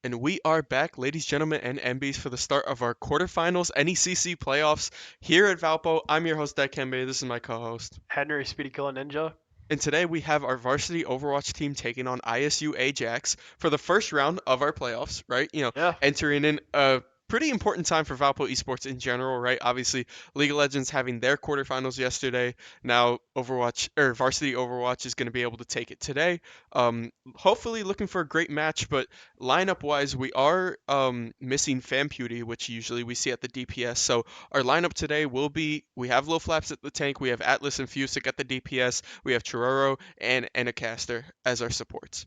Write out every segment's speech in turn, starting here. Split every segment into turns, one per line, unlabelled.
And we are back, ladies, gentlemen, and MBs, for the start of our quarterfinals NECC playoffs here at Valpo. I'm your host, Kembe. This is my co-host.
Henry Speedy Killer Ninja.
And today we have our varsity Overwatch team taking on ISU Ajax for the first round of our playoffs, right?
Yeah.
Entering in a pretty important time for Valpo esports in general, right? Obviously, League of Legends having their quarterfinals yesterday. Now Overwatch or varsity Overwatch is going to be able to take it today. Hopefully looking for a great match, but lineup wise, we are missing Famputy, which usually we see at the DPS. So our lineup today will be we have Low Flaps at the tank, we have Atlas and Fusic at the DPS, we have Chiroro and Anacaster as our supports.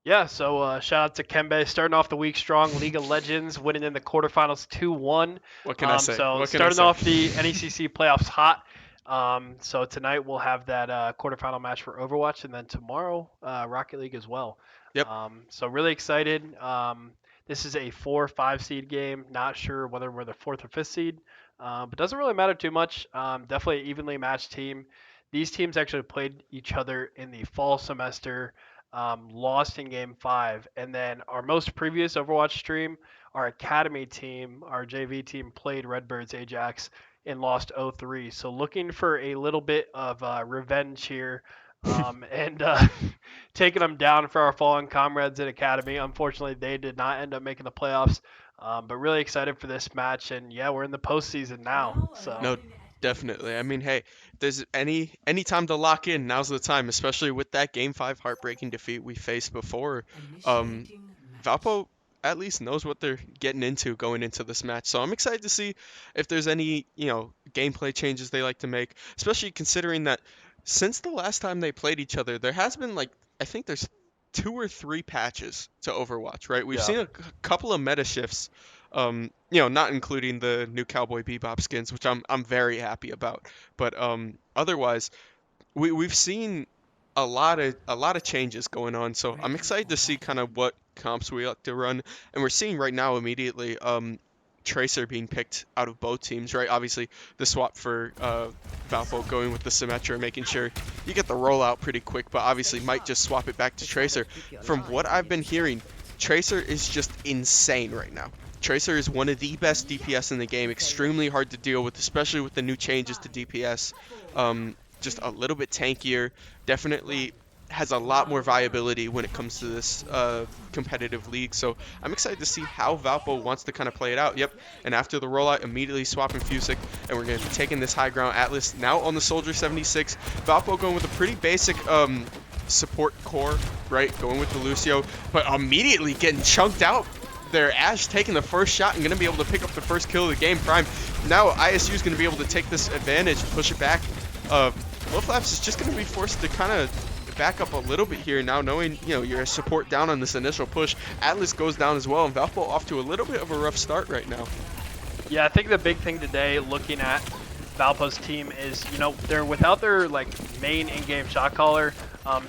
Yeah, so shout out to Kembe starting off the week strong. League of Legends winning in the quarterfinals 2-1.
What can I say?
So
What can I
starting
say?
off the NECC playoffs hot. So tonight we'll have that quarterfinal match for Overwatch, and then tomorrow Rocket League as well.
Yep.
So really excited. This is a 4-5 seed game. Not sure whether we're the fourth or fifth seed, but doesn't really matter too much. Definitely an evenly matched team. These teams actually played each other in the fall semester. Lost in game 5. And then our most previous Overwatch stream, our academy team, our JV team played Redbirds Ajax and lost 0-3. So looking for a little bit of revenge here and taking them down for our fallen comrades in academy. Unfortunately, they did not end up making the playoffs. But really excited for this match. And yeah, we're in the postseason now. So
No, definitely. I mean, hey, if there's any time to lock in, now's the time, especially with that Game 5 heartbreaking defeat we faced before. Um, Valpo at least knows what they're getting into going into this match. So I'm excited to see if there's any, gameplay changes they like to make, especially considering that since the last time they played each other, there has been I think there's 2 or 3 patches to Overwatch, right? We've
yeah.
seen a couple of meta shifts, not including the new Cowboy Bebop skins, which I'm very happy about. But otherwise, we've seen a lot of changes going on. So I'm excited to see kind of what comps we like to run, and we're seeing right now immediately Tracer being picked out of both teams, right? Obviously, the swap for Valpo going with the Symmetra, making sure you get the rollout pretty quick, but obviously might just swap it back to Tracer. From what I've been hearing, Tracer is just insane right now. Tracer is one of the best DPS in the game, extremely hard to deal with, especially with the new changes to DPS. Just a little bit tankier, definitely has a lot more viability when it comes to this competitive league. So I'm excited to see how Valpo wants to kind of play it out. Yep, and after the rollout, immediately swapping Fusic, and we're going to be taking this high ground. Atlas now on the Soldier 76. Valpo going with a pretty basic support core, right? Going with the Lucio, but immediately getting chunked out. There, Ash taking the first shot and going to be able to pick up the first kill of the game. Prime. Now ISU is going to be able to take this advantage, push it back. Low Flaps is just going to be forced to kind of back up a little bit here now, knowing your support down on this initial push. Atlas goes down as well, and Valpo off to a little bit of a rough start right now.
Yeah, I think the big thing today, looking at Valpo's team, is they're without their main in-game shot caller.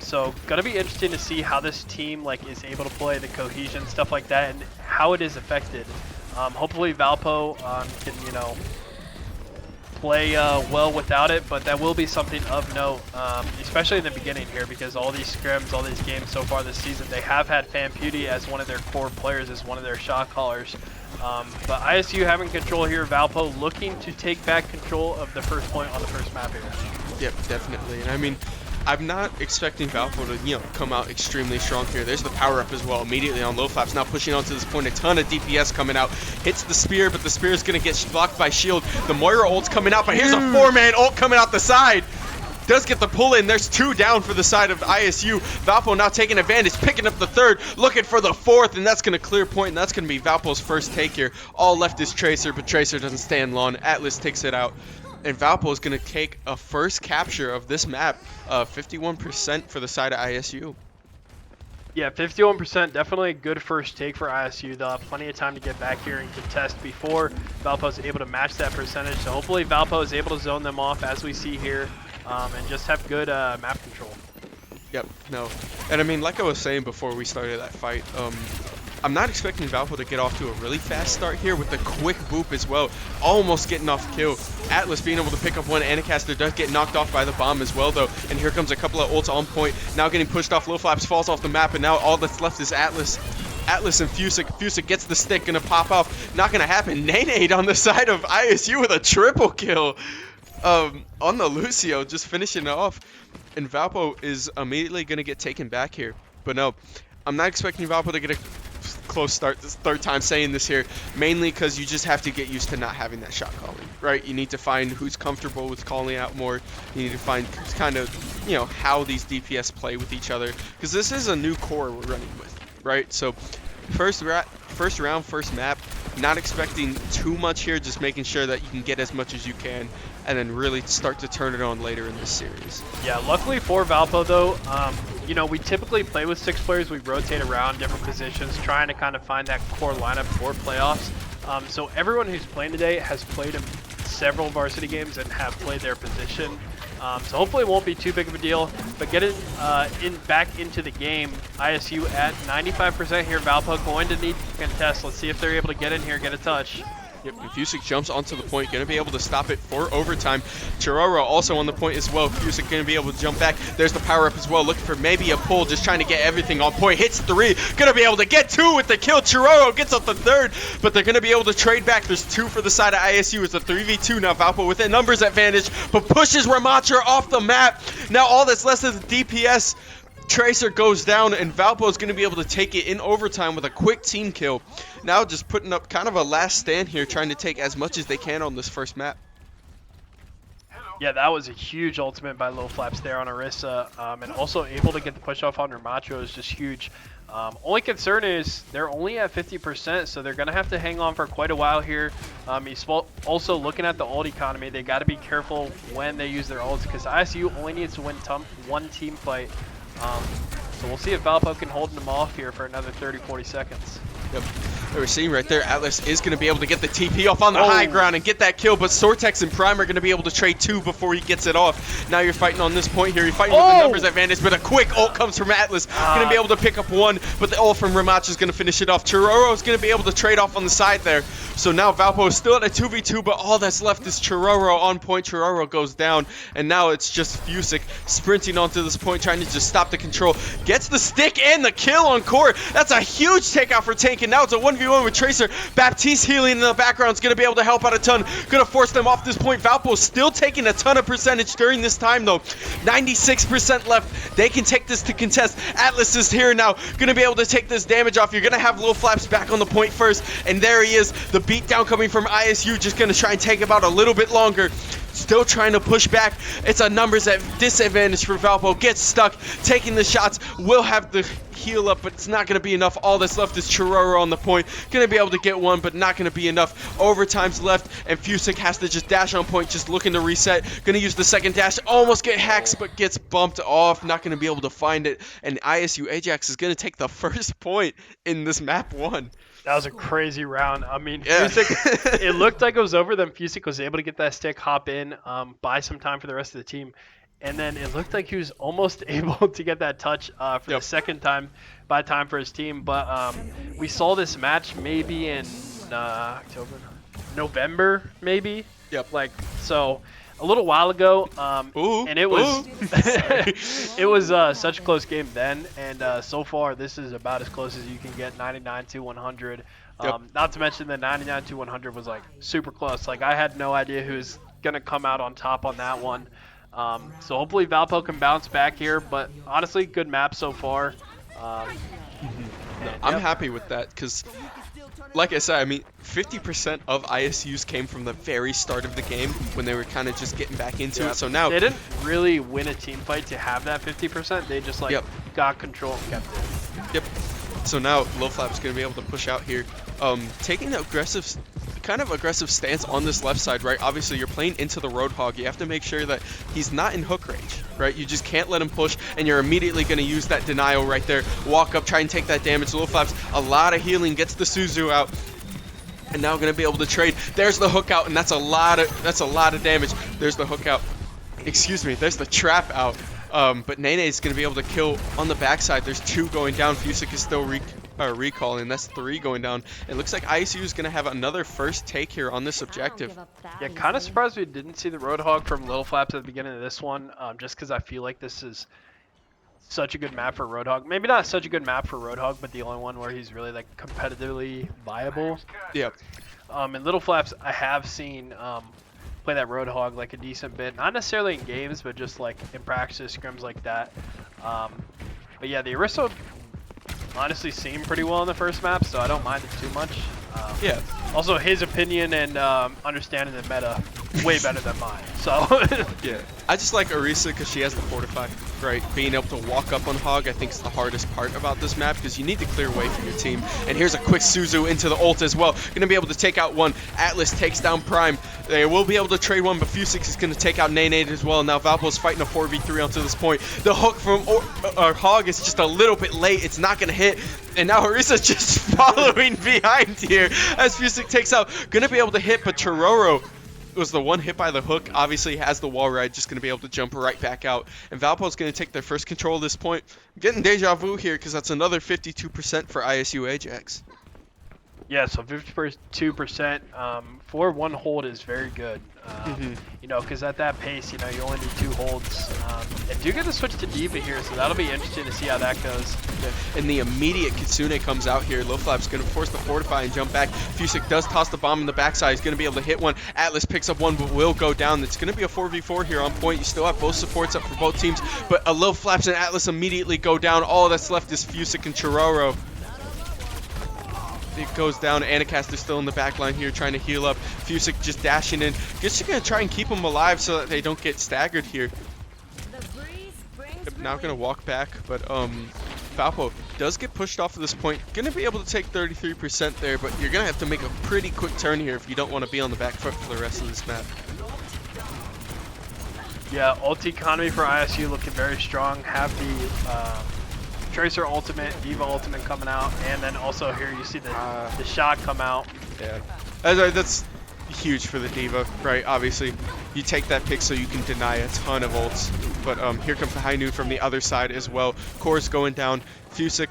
So gonna be interesting to see how this team is able to play, the cohesion, stuff like that, and how it is affected. Hopefully Valpo can play well without it, but that will be something of note, especially in the beginning here, because all these scrims, all these games so far this season, they have had Famputy as one of their core players, as one of their shot callers. But ISU having control here, Valpo looking to take back control of the first point on the first map here.
Yep, definitely. And I mean, I'm not expecting Valpo to, come out extremely strong here. There's the power up as well, immediately on Low Flaps, now pushing onto this point. A ton of DPS coming out. Hits the spear, but the spear is going to get blocked by shield. The Moira ult's coming out, but here's a 4-man ult coming out the side. Does get the pull in. There's 2 down for the side of ISU. Valpo now taking advantage, picking up the 3rd, looking for the 4th, and that's going to clear point, and that's going to be Valpo's first take here. All left is Tracer, but Tracer doesn't stand long. Atlas takes it out. And Valpo is going to take a first capture of this map, 51% for the side of ISU.
Yeah, 51%, definitely a good first take for ISU. They'll have plenty of time to get back here and contest before Valpo is able to match that percentage. So hopefully Valpo is able to zone them off, as we see here, and just have good map control.
Yep, no. And I mean, like I was saying before we started that fight, I'm not expecting Valpo to get off to a really fast start here with the quick boop as well. Almost getting off kill. Atlas being able to pick up one. Anacaster does get knocked off by the bomb as well, though. And here comes a couple of ults on point. Now getting pushed off. Low Flaps falls off the map, and now all that's left is Atlas. Atlas and Fusick. Fusick gets the stick, gonna pop off. Not gonna happen. Nade on the side of ISU with a triple kill. On the Lucio, just finishing it off. And Valpo is immediately gonna get taken back here. But no, I'm not expecting Valpo to get a close start this third time saying this here, mainly because you just have to get used to not having that shot calling, right? You need to find who's comfortable with calling out more. You need to find kind of, you know, how these DPS play with each other, because this is a new core we're running with, right? So first round, first map, not expecting too much here, just making sure that you can get as much as you can, and then really start to turn it on later in this series.
Yeah, luckily for Valpo though, you know, we typically play with 6 players. We rotate around different positions, trying to kind of find that core lineup for playoffs. So everyone who's playing today has played in several varsity games and have played their position. So hopefully it won't be too big of a deal. But getting back into the game, ISU at 95% here. Valpo going to need to contest. Let's see if they're able to get in here, get a touch.
Yep, and Fusick jumps onto the point, going to be able to stop it for overtime. Chiroro also on the point as well. Fusick going to be able to jump back. There's the power-up as well, looking for maybe a pull, just trying to get everything on point. Hits 3, going to be able to get 2 with the kill. Chiroro gets up the 3rd, but they're going to be able to trade back. There's 2 for the side of ISU. It's a 3v2 now. Valpo with a numbers advantage, but pushes Ramatra off the map. Now all that's left is the DPS. Tracer goes down, and Valpo is going to be able to take it in overtime with a quick team kill. Now just putting up kind of a last stand here, trying to take as much as they can on this first map.
Yeah, that was a huge ultimate by Low Flaps there on Orisa, and also able to get the push off on Ramatro is just huge. Only concern is they're only at 50%, so they're going to have to hang on for quite a while here. He's also looking at the ult economy. They got to be careful when they use their ults, because ISU only needs to win one team fight. So we'll see if Valpo can hold them off here for another 30-40 seconds.
Yep. We're seeing right there, Atlas is going to be able to get the TP off on the high ground and get that kill, but Sortex and Prime are going to be able to trade 2 before he gets it off. Now you're fighting on this point here. You're fighting with the numbers advantage, but a quick ult comes from Atlas. Going to be able to pick up 1, but the ult from Ramach is going to finish it off. Chiroro is going to be able to trade off on the side there. So now Valpo is still at a 2v2, but all that's left is Chiroro on point. Chiroro goes down, and now it's just Fusick sprinting onto this point, trying to just stop the control. Gets the stick and the kill on Core. That's a huge takeout for Tank, and now it's a 1v1 with Tracer. Baptiste healing in the background is going to be able to help out a ton. Going to force them off this point. Valpo still taking a ton of percentage during this time, though. 96% left. They can take this to contest. Atlas is here now. Going to be able to take this damage off. You're going to have Lil Flaps back on the point first, and there he is. The beatdown coming from ISU, just going to try and take him out a little bit longer. Still trying to push back. It's a numbers at disadvantage for Valpo. Gets stuck, taking the shots. Will have the heal up, but it's not going to be enough. All that's left is Chiroro on the point. Going to be able to get 1, but not going to be enough. Overtime's left, and Fusick has to just dash on point, just looking to reset. Going to use the second dash. Almost get hacks, but gets bumped off. Not going to be able to find it, and ISU Ajax is going to take the first point in this map 1.
That was a crazy round. I mean,
Yeah.
Fusick, it looked like it was over. Then Fusick was able to get that stick, hop in, buy some time for the rest of the team. And then it looked like he was almost able to get that touch for the second time, buy time for his team. But we saw this match maybe in November, maybe.
Yep.
Like, so a little while ago. And it was it was such a close game then, and so far this is about as close as you can get. 99 to 100. Not to mention the 99 to 100 was like super close. Like, I had no idea who's gonna come out on top on that one. So hopefully Valpo can bounce back here, but honestly, good map so far.
I'm happy with that, because like I said, I mean, 50% of ISUs came from the very start of the game when they were kind of just getting back into it. So now
they didn't really win a team fight to have that 50%. They just like got control and kept it.
Yep. So now Low Flap's going to be able to push out here, taking the kind of aggressive stance on this left side, right? Obviously, you're playing into the Roadhog. You have to make sure that he's not in hook range, right? You just can't let him push, and you're immediately going to use that denial right there. Walk up, try and take that damage. Low Flaps, a lot of healing, gets the Suzu out. And now going to be able to trade. There's the hook out, and that's a lot of damage. There's the hook out. Excuse me. There's the trap out. But Nene is going to be able to kill on the backside. There's 2 going down. Fusick is still recalling. That's 3 going down. It looks like ISU is going to have another first take here on this objective.
Yeah, kind of surprised we didn't see the Roadhog from Little Flaps at the beginning of this one, just because I feel like this is such a good map for Roadhog. Maybe not such a good map for Roadhog, but the only one where he's really like competitively viable.
Yep.
In Little Flaps, I have seen play that Roadhog like a decent bit. Not necessarily in games, but just like in practice scrims like that. Um, but yeah, the Orisa honestly seemed pretty well in the first map, so I don't mind it too much.
Yeah.
Also, his opinion and understanding the meta way better than mine. So
Yeah, I just like Orisa because she has the fortify, right? Being able to walk up on Hog, I think, is the hardest part about this map because you need to clear way for your team. And here's a quick Suzu into the ult as well. Going to be able to take out one. Atlas takes down Prime. They will be able to trade one, but Fusix is going to take out Nene as well. Now Valpo's fighting a 4v3 onto this point. The hook from Hog is just a little bit late. It's not going to hit. And now Orisa's just following behind here as Fusix takes out. Going to be able to hit, but Chororo was the one hit by the hook. Obviously has the wall ride, just going to be able to jump right back out. And Valpo's going to take their first control at this point. I'm getting deja vu here because that's another 52% for ISU Ajax.
yeah, so 52% for one hold is very good. You know, because at that pace, you know, you only need 2 holds. And do get the switch to D.Va here, so that'll be interesting to see how that goes.
Yeah. And the immediate Kitsune comes out here. Lowflap's going to force the fortify and jump back. Fusik does toss the bomb in the backside. He's going to be able to hit one. Atlas picks up one, but will go down. It's going to be a 4v4 here on point. You still have both supports up for both teams, but a Lowflaps and Atlas immediately go down. All that's left is Fusik and Chororo. It goes down. Anacaster's still in the back line here trying to heal up. Fusik just dashing in. Just going to try and keep them alive so that they don't get staggered here. Now going to walk back, but Valpo does get pushed off at this point. Going to be able to take 33% there, but you're going to have to make a pretty quick turn here if you don't want to be on the back foot for the rest of this map.
Yeah, ult economy for ISU looking very strong. Have the Tracer ultimate, D.Va ultimate coming out, and then also here you see the shot come out.
Yeah, that's huge for the D.Va, right? Obviously, you take that pick so you can deny a ton of ults. But here comes the high noon from the other side as well. Core's going down. Fusik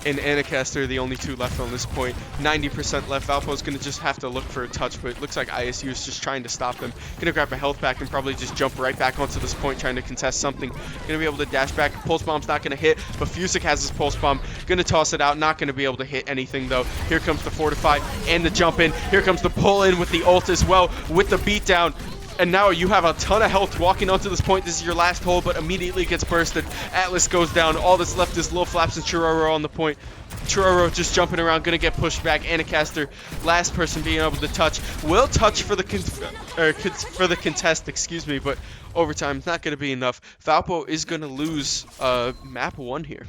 and Anacaster, the only 2 left on this point. 90% left. Valpo's going to just have to look for a touch, but it looks like ISU is just trying to stop them. Going to grab a health back and probably just jump right back onto this point trying to contest something. Going to be able to dash back. Pulse Bomb's not going to hit, but Fusik has his Pulse Bomb. Going to toss it out. Not going to be able to hit anything, though. Here comes the Fortify and the jump in. Here comes the pull in with the ult as well with the beatdown. And now you have a ton of health walking onto this point. This is your last hole, but immediately gets bursted. Atlas goes down. All that's left is Lowflaps and Chororo on the point. Chororo just jumping around, gonna get pushed back. Anacaster, last person being able to touch. Will touch for the contest, excuse me, but overtime is not gonna be enough. Valpo is gonna lose map 1 here.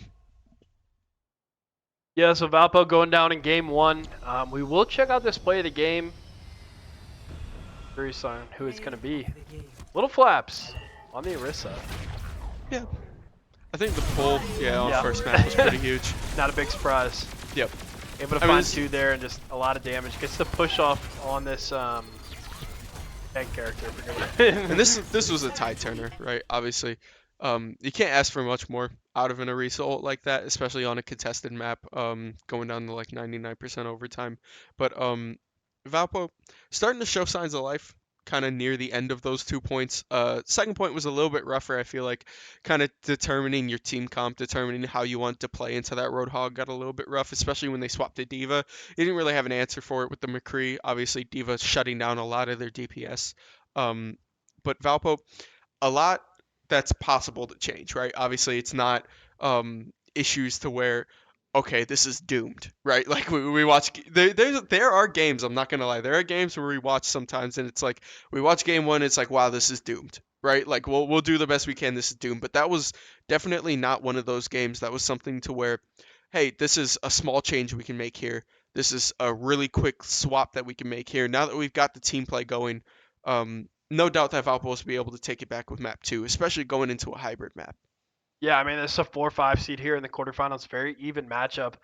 Yeah, so Valpo going down in game 1. We will check out this play of the game. Curious on who it's gonna be. Little Flaps on the Orisa.
Yeah. I think the pull, on first map was pretty huge.
Not a big surprise.
Yep.
Able to find 2 there and just a lot of damage. Gets the push off on this tank character.
And this was a tide turner, right? Obviously, you can't ask for much more out of an Orisa ult like that, especially on a contested map, going down to like 99% overtime. But Valpo starting to show signs of life kind of near the end of those 2 points. Second point was a little bit rougher, I feel like. Kind of determining your team comp, determining how you want to play into that Roadhog got a little bit rough, especially when they swapped to D.Va. You didn't really have an answer for it with the McCree. Obviously, D.Va shutting down a lot of their DPS. But Valpo, a lot that's possible to change, right? Obviously, it's not issues to where, okay, this is doomed, right? Like we watch, there are games, I'm not gonna lie, there are games where we watch sometimes and it's like, we watch game 1, it's like, wow, this is doomed, right? Like we'll do the best we can, this is doomed. But that was definitely not one of those games. That was something to where, hey, this is a small change we can make here. This is a really quick swap that we can make here. Now that we've got the team play going, no doubt that Valpo will be able to take it back with map 2, especially going into a hybrid map.
Yeah, I mean, it's a 4-5 seed here in the quarterfinals. Very even matchup.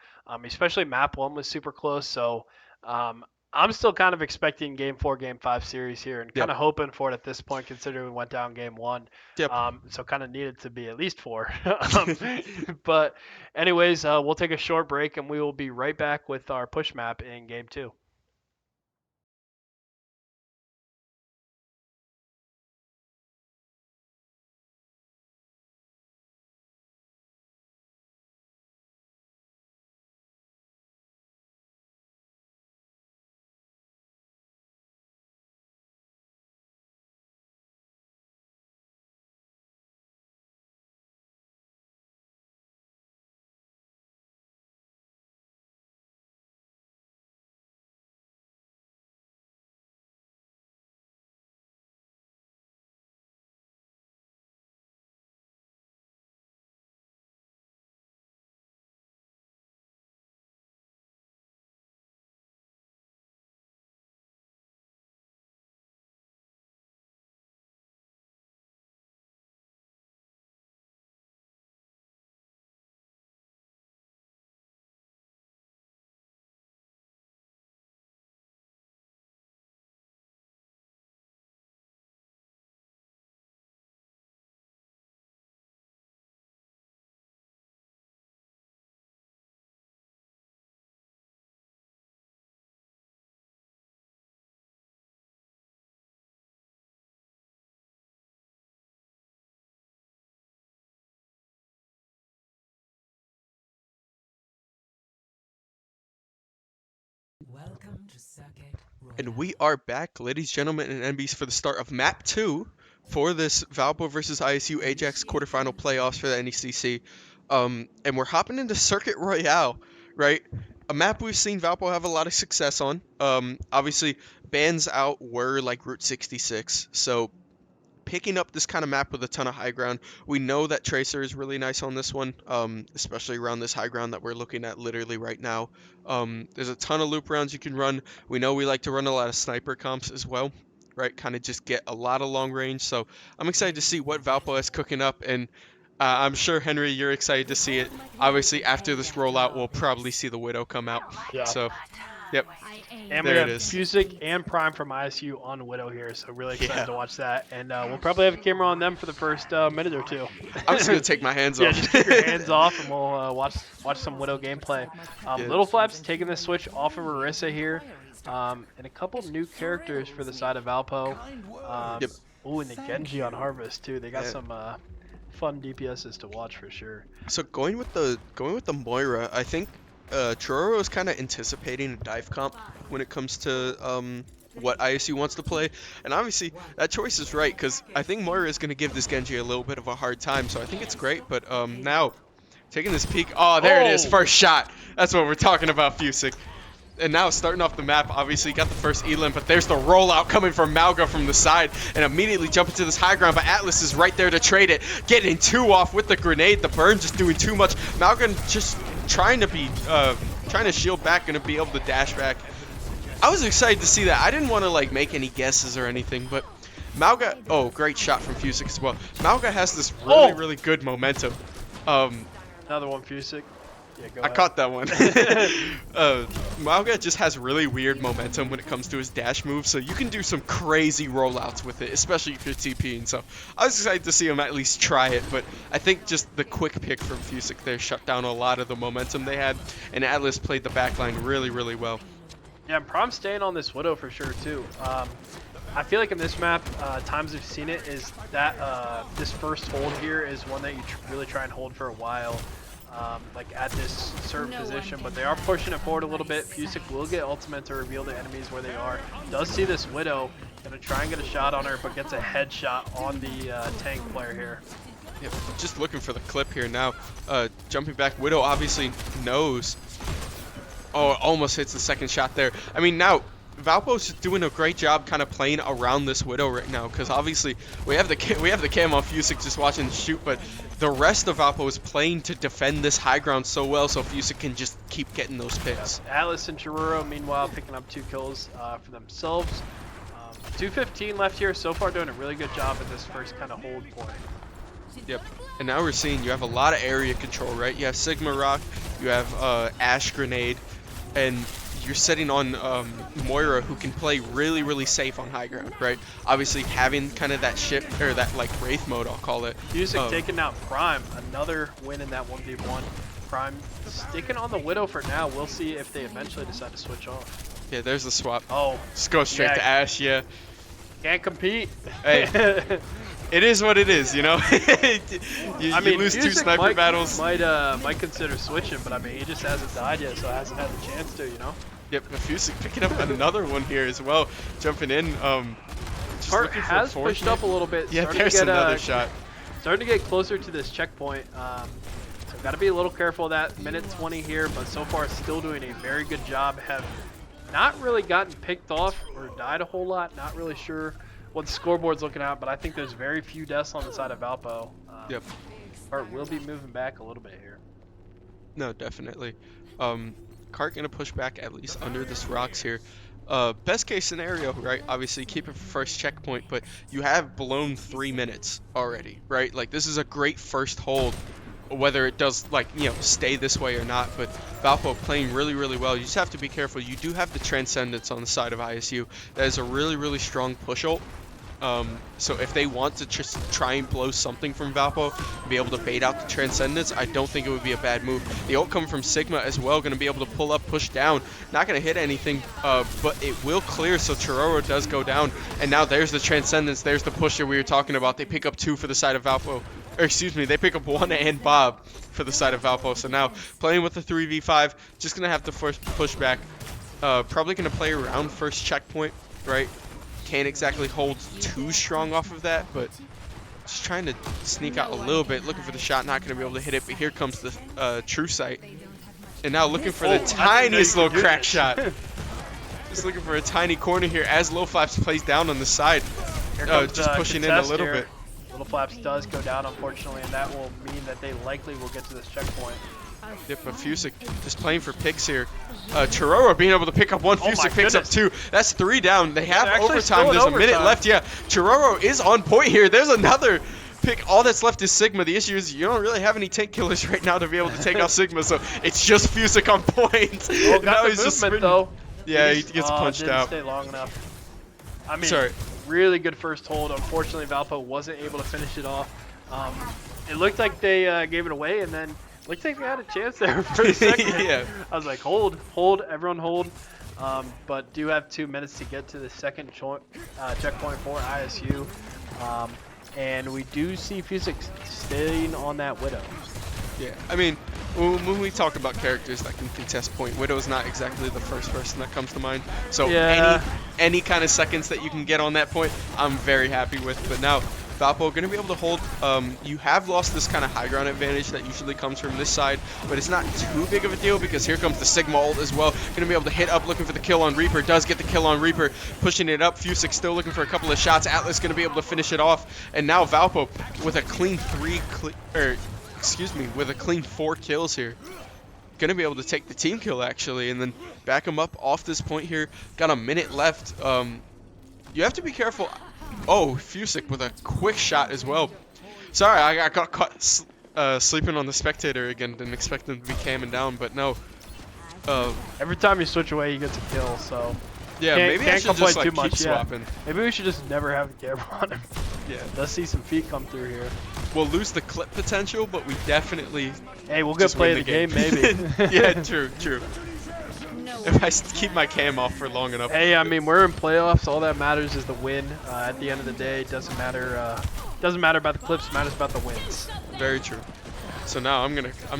Especially map 1 was super close. So I'm still kind of expecting game 4, game 5 series here and
Yep.
kind of hoping for it at this point, considering we went down game 1.
Yep.
So kind of needed to be at least 4. But anyways, we'll take a short break and we will be right back with our push map in game 2.
And we are back, ladies, gentlemen, and NBs, for the start of Map 2 for this Valpo versus ISU Ajax quarterfinal playoffs for the NECC. And we're hopping into Circuit Royale, right? A map we've seen Valpo have a lot of success on. Obviously, bans out were like Route 66, so picking up this kind of map with a ton of high ground. We know that Tracer is really nice on this one, especially around this high ground that we're looking at literally right now. There's a ton of loop rounds you can run. We know we like to run a lot of sniper comps as well, right? Kind of just get a lot of long range. So I'm excited to see what Valpo is cooking up, and I'm sure, Henry, you're excited to see it. Obviously, after this rollout, we'll probably see the Widow come out.
Yeah.
So, yep.
And we
There
have
it is.
Fusic and Prime from ISU on Widow here, so really excited
Yeah.
to watch that. And we'll probably have a camera on them for the first minute or two.
I'm just gonna take my hands
Yeah,
off.
just keep your hands off, and we'll watch some Widow gameplay.
Yeah.
Little Flaps taking the switch off of Orisa here, and a couple new characters for the side of Valpo.
Yep.
Oh, and the Genji on Harvest too. They got
Yeah.
some fun DPSs to watch for sure.
So going with the Moira, I think Churro is kind of anticipating a dive comp when it comes to what ISU wants to play, and obviously that choice is right because I think Moira is going to give this Genji a little bit of a hard time. So I think it's great, but now taking this peek, oh there it is,
Oh!
first shot. That's what we're talking about, Fusic. And now starting off the map, obviously got the first elim, but there's the rollout coming from Malga from the side, and immediately jumping to this high ground, but Atlas is right there to trade it, getting two off with the grenade, the burn just doing too much. Malga just trying to shield back, gonna be able to dash back. I was excited to see that. I didn't want to like make any guesses or anything, but Malga, oh, great shot from Fusic as well. Malga has this really good momentum.
Another one, Fusic. Yeah, go
I
ahead.
caught that one. Malga just has really weird momentum when it comes to his dash move, so you can do some crazy rollouts with it, especially if you're TPing. So I was excited to see him at least try it, but I think just the quick pick from Fusic there shut down a lot of the momentum they had, and Atlas played the backline really well.
Yeah, and Prom's staying on this Widow for sure too. I feel like in this map, times we've seen it is that this first hold here is one that you really try and hold for a while, like at this certain position. But they are pushing it forward a little bit. Fusic will get ultimate to reveal the enemies where they are. Does see this Widow, gonna try and get a shot on her, but gets a headshot on the tank player here.
Yep, just looking for the clip here now. Jumping back, Widow obviously knows. Oh, almost hits the second shot there. I mean, now Valpo's doing a great job kind of playing around this Widow right now, because obviously we have the cam on Fusic just watching the shoot, but the rest of Valpo is playing to defend this high ground so well, so Fusic can just keep getting those picks.
Atlas and Chiruro, meanwhile, picking up 2 kills for themselves. 2:15 left here. So far, doing a really good job at this first kind of hold point.
Yep. And now we're seeing you have a lot of area control, right? You have Sigma Rock, you have Ash Grenade, and you're setting on Moira, who can play really safe on high ground, right? Obviously having kind of that shift, or that like Wraith mode, I'll call it.
Fusic taking out Prime, another win in that 1v1. Prime sticking on the Widow for now. We'll see if they eventually decide to switch off.
Yeah, there's the swap.
Oh,
Just go straight to Ash, yeah.
can't compete.
Hey. It is what it is, you know. you lose
Fusic
2 sniper battles.
Might consider switching, but I mean, he just hasn't died yet, so hasn't had the chance to, you know.
Yep, but Fusic picking up another one here as well, jumping in. Just
Hart
looking for a
has
fourth
pushed
hit.
up a little bit.
Yeah,
starting
there's
to get,
another shot.
Starting to get closer to this checkpoint. So got to be a little careful of that. Minute 20 here, but so far still doing a very good job. Have not really gotten picked off or died a whole lot. Not really sure what the scoreboard's looking at, but I think there's very few deaths on the side of Valpo.
Yep.
Hart will be moving back a little bit here.
No, definitely. Cart gonna push back at least under this rocks here. Best case scenario, right? Obviously keep it for first checkpoint, but you have blown 3 minutes already, right? Like this is a great first hold, whether it does like, you know, stay this way or not. But Valpo playing really well. You just have to be careful. You do have the Transcendence on the side of ISU. That is a really strong push ult. So if they want to just try and blow something from Valpo, be able to bait out the Transcendence, I don't think it would be a bad move. The ult coming from Sigma as well, going to be able to pull up, push down. Not going to hit anything, but it will clear, so Chiroro does go down. And now there's the Transcendence, there's the pusher we were talking about. They pick up 2 for the side of Valpo. Or excuse me, they pick up 1 and Bob for the side of Valpo. So now playing with the 3v5, just going to have to first push back. Probably going to play around first checkpoint, right? Can't exactly hold too strong off of that, but just trying to sneak out a little bit, looking for the shot, not going to be able to hit it, but here comes the true sight. And now looking for the tiniest little crack shot. Just looking for a tiny corner here as Little Flaps plays down on the side. Just pushing in a little bit.
Little Flaps does go down, unfortunately, and that will mean that they likely will get to this checkpoint.
Yep, but Fusick just playing for picks here. Chiroro being able to pick up one. Fusick picks up two. That's 3 down. They have overtime. There's a minute left. Yeah, Chiroro is on point here. There's another pick. All that's left is Sigma. The issue is you don't really have any tank killers right now to be able to take out Sigma, so it's just Fusick on point.
Well, got the movement, though.
Yeah, he gets punched out.
Didn't stay long enough. I mean, really good first hold. Unfortunately, Valpo wasn't able to finish it off. It looked like they gave it away, and then looked like they had a chance there for a second.
Yeah.
I was like, hold, everyone hold. But do have 2 minutes to get to the second checkpoint for ISU. And we do see Fusick staying on that Widow.
Yeah, I mean, when we talk about characters that can contest point, Widow's not exactly the first person that comes to mind. So
yeah.
any kind of seconds that you can get on that point, I'm very happy with. But now, Valpo going to be able to hold. You have lost this kind of high ground advantage that usually comes from this side, but it's not too big of a deal because here comes the Sigma ult as well. Going to be able to hit up, looking for the kill on Reaper. Does get the kill on Reaper, pushing it up. Fusick still looking for a couple of shots. Atlas going to be able to finish it off, and now Valpo with a clean with a clean 4 kills here. Gonna be able to take the team kill actually, and then back him up off this point here. Got a minute left. You have to be careful. Oh, Fusick with a quick shot as well. Sorry, I got caught sleeping on the spectator again. Didn't expect him to be camming down, but no.
Every time you switch away, you get to kill, so.
Yeah, maybe I should just like keep swapping.
Maybe we should just never have the camera on him.
Yeah.
Let's see some feet come through here.
We'll lose the clip potential, but we definitely.
Hey, we'll get play the game maybe.
Yeah, true. If I keep my cam off for long enough.
Hey, I mean, we're in playoffs. All that matters is the win. At the end of the day, it doesn't matter. Doesn't matter about the clips. It matters about the wins.
Very true. So now I'm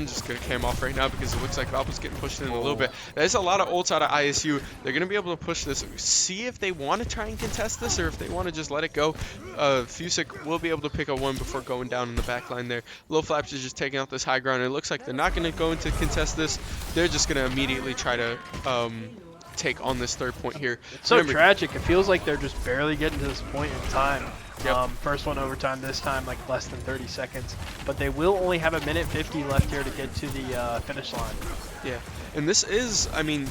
just gonna cam off right now because it looks like Valpo's getting pushed in a little bit. There's a lot of ults out of ISU. They're gonna be able to push this. See if they want to try and contest this or if they want to just let it go. Fusick will be able to pick a 1 before going down in the back line there. Little Flaps is just taking out this high ground. It looks like they're not gonna go into contest this. They're just gonna immediately try to take on this 3rd point here.
It's so tragic. It feels like they're just barely getting to this point in time.
Yep.
First one overtime this time, like less than 30 seconds. But they will only have a minute 50 left here to get to the finish line.
Yeah, and this is, I mean,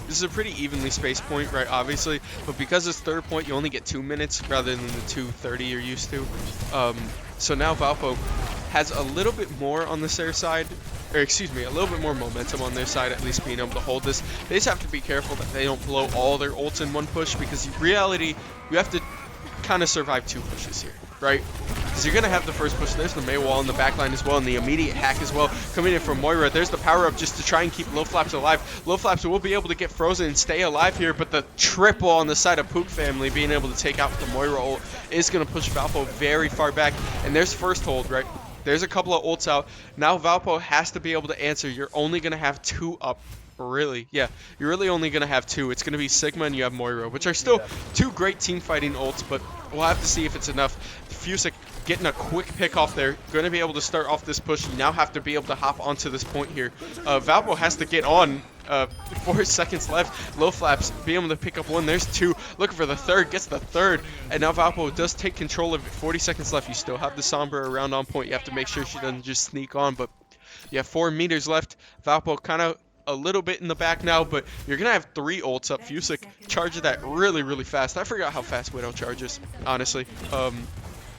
this is a pretty evenly spaced point, right, obviously. But because it's 3rd point, you only get 2 minutes rather than the 2:30 you're used to. So now Valpo has a little bit more on the Sarah side. Or excuse me, a little bit more momentum on their side, at least being able to hold this. They just have to be careful that they don't blow all their ults in one push because in reality, you have to kind of survive 2 pushes here, right? Because you're going to have the first push. There's the Mei wall in the backline as well, and the immediate hack as well. Coming in from Moira, there's the power-up just to try and keep Low Flaps alive. Low Flaps will be able to get frozen and stay alive here, but the triple on the side of Pook family being able to take out the Moira ult is going to push Valpo very far back. And there's first hold, right? There's a couple of ults out. Now Valpo has to be able to answer. You're only going to have 2 up. Really? Yeah. You're really only going to have 2. It's going to be Sigma and you have Moira, which are still 2 great team fighting ults, but we'll have to see if it's enough. Fusick getting a quick pick off there. Going to be able to start off this push. You now have to be able to hop onto this point here. Valpo has to get on. 4 seconds left. Low Flaps being able to pick up 1. There's 2. Looking for the 3rd. Gets the 3rd. And now Valpo does take control of it. 40 seconds left. You still have the Sombra around on point. You have to make sure she doesn't just sneak on. But you have 4 meters left. Valpo kind of a little bit in the back now, but you're gonna have 3 ults up. Fusick charges that really fast. I forgot how fast Widow charges, honestly.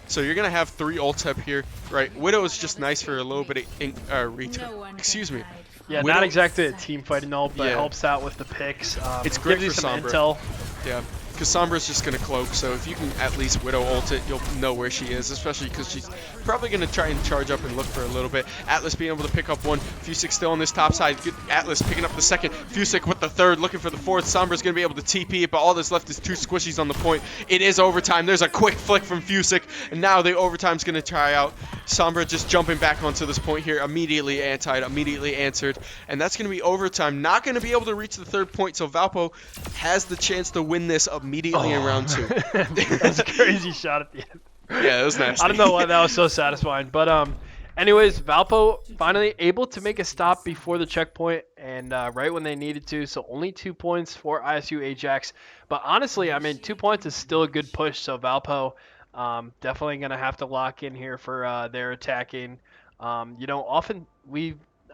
So you're gonna have 3 ults up here, right? Widow is just nice for a little bit of return. Excuse me.
Yeah,
Widow,
not exactly a team fighting ult, but
yeah,
helps out with the picks.
It's great
gives
for
you some
Sombra.
intel.
Yeah, because Sombra's just going to cloak, so if you can at least Widow ult it, you'll know where she is, especially because she's probably going to try and charge up and look for a little bit. Atlas being able to pick up 1. Fusick still on this top side. Good. Atlas picking up the 2nd. Fusick with the 3rd, looking for the 4th. Sombra's going to be able to TP it, but all that's left is 2 squishies on the point. It is overtime. There's a quick flick from Fusick, and now the overtime's going to try out. Sombra just jumping back onto this point here, immediately antied, immediately answered, and that's going to be overtime. Not going to be able to reach the third point, so Valpo has the chance to win this immediately in round 2.
That was a crazy shot at the end.
Yeah, it was nasty.
I don't know why that was so satisfying, but anyways, Valpo finally able to make a stop before the checkpoint and right when they needed to. So only 2 points for ISU Ajax, but honestly, I mean 2 points is still a good push. So Valpo definitely gonna have to lock in here for their attacking. Often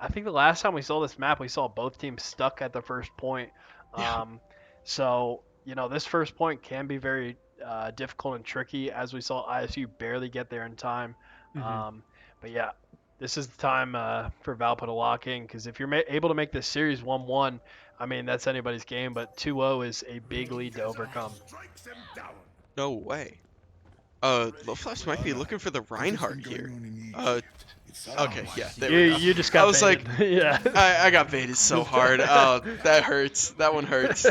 I think the last time we saw this map, we saw both teams stuck at the first point.
Yeah.
So this first point can be very difficult and tricky, as we saw ISU barely get there in time. But yeah, this is the time for Valpo to lock in, because if you're able to make this series 1-1, I mean, that's anybody's game, but 2-0 is a big lead to overcome.
No way. Low Flaps might be looking for the Reinhardt here. Okay, yeah, there we go.
You just got
I was
baited.
like,
yeah.
I got baited so hard. Oh, that hurts. That one hurts.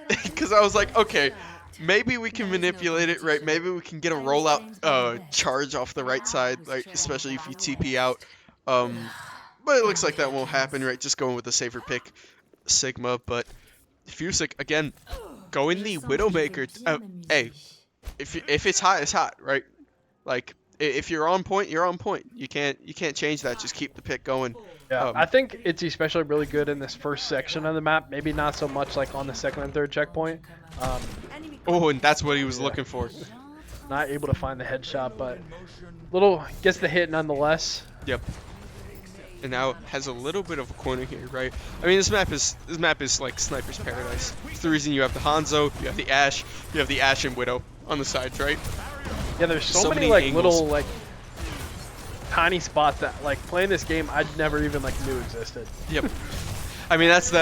Because I was like, okay, maybe we can manipulate it, right? Maybe we can get a rollout charge off the right side, like especially if you TP out. But it looks like that won't happen, right? Just going with the safer pick, Sigma. But Fusick again, going the Widowmaker. Hey, if it's hot, it's hot, right? Like if you're on point, you're on point. You can't change that. Just keep the pick going.
Yeah, I think it's especially really good in this first section of the map. Maybe not so much like on the second and third checkpoint.
Oh, and that's what he was looking for.
Not able to find the headshot, but gets the hit nonetheless.
Yep. And now has a little bit of a corner here, right? I mean, this map is like Sniper's Paradise. It's the reason you have the Hanzo, you have the Ashe and Widow on the sides, right?
Yeah, there's so many like angles. Little like tiny spots that like playing this game I never even like knew existed.
Yep. I mean this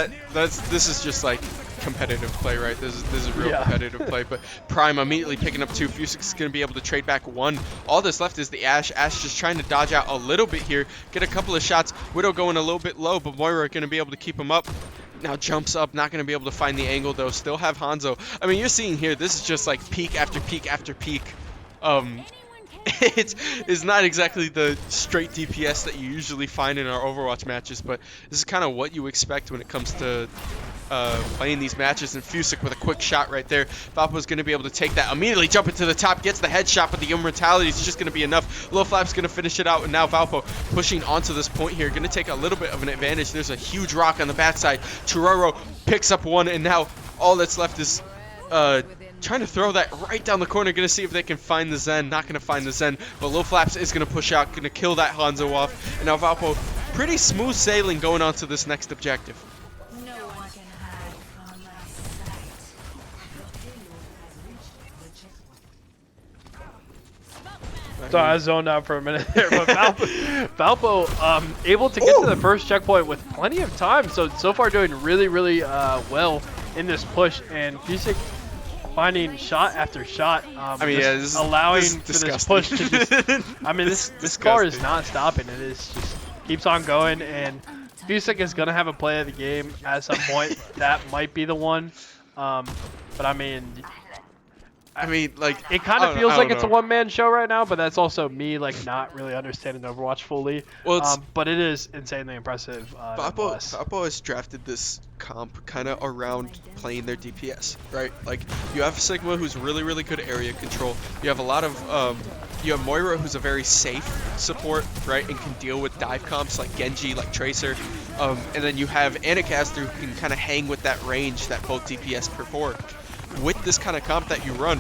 is just like competitive play, right? This is real competitive play. But Prime immediately picking up 2. Fusick is going to be able to trade back 1. All that's left is the Ashe. Ashe just trying to dodge out a little bit here, get a couple of shots. Widow going a little bit low, but Moira going to be able to keep him up. Now jumps up, not going to be able to find the angle though. Still have Hanzo. I mean, you're seeing here, this is just like peak after peak after peak. It's not exactly the straight DPS that you usually find in our Overwatch matches, but this is kind of what you expect when it comes to playing these matches. And Fusick with a quick shot right there. Valpo's going to be able to take that, immediately jump into the top, gets the headshot, but the immortality is just going to be enough. Low Flap's going to finish it out, and now Valpo pushing onto this point here, going to take a little bit of an advantage. There's a huge rock on the backside. Churoro picks up 1, and now all that's left is trying to throw that right down the corner. Going to see if they can find the Zen. Not going to find the Zen, but Low Flaps is going to push out, going to kill that Hanzo off. And now Valpo, pretty smooth sailing going on to this next objective.
So I zoned out for a minute there, but Valpo able to get to the first checkpoint with plenty of time. So far doing really, really well in this push, and Fusick finding shot after shot.
I mean, yeah,
allowing
this
for this push to just. I mean, this car is not stopping. It is just keeps on going, and Fusick is gonna have a play of the game at some point. That might be the one, but I mean,
like
it kind of feels like it's a one-man show right now, but that's also me like not really understanding Overwatch fully.
Well,
but it is insanely impressive.
Valpo has drafted this comp kind of around playing their DPS, right? Like you have Sigma, who's really, really good area control. You have a lot of you have Moira, who's a very safe support, right, and can deal with dive comps like Genji, like Tracer, and then you have Anacaster, who can kind of hang with that range that both DPS prefer. With this kind of comp that you run,